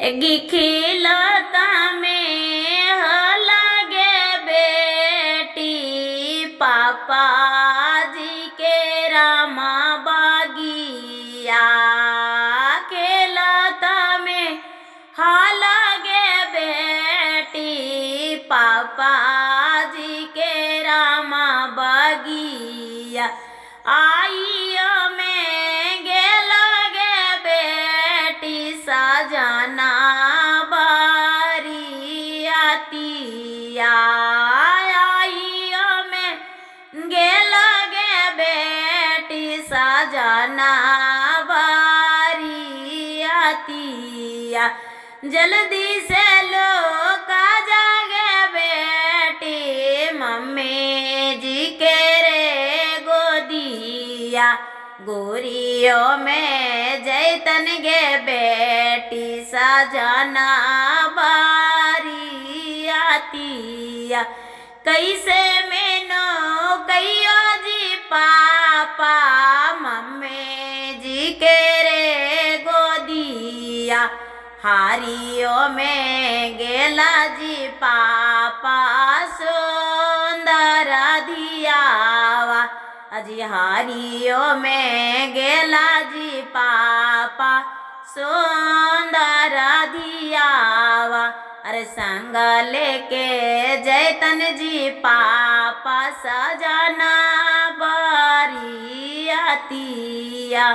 खिलता में लगे बेटी पापा जी के रामा बागिया। खेलता में लगे बेटी पापा जी के रामा बागिया। आइयो में लगे बेटी सजना बारियातिया। आइयो में लगे बेटी सजना बारियातिया। जल्दी से लोग जागे बेटी मम्मी जी के रे गोदिया। गोरियों में जैतन गे बेटी सजना बारियातिया। कैसे मैनो कहियो जी पापा मम्मी जी के रे गोदिया। हारियों में गेला जी पापा सुंदर धियावा। अजी हारियों में गेला जी पापा सुंदर धियावा। अरे संग लेके जैतन जी पापा सजना बारियातिया।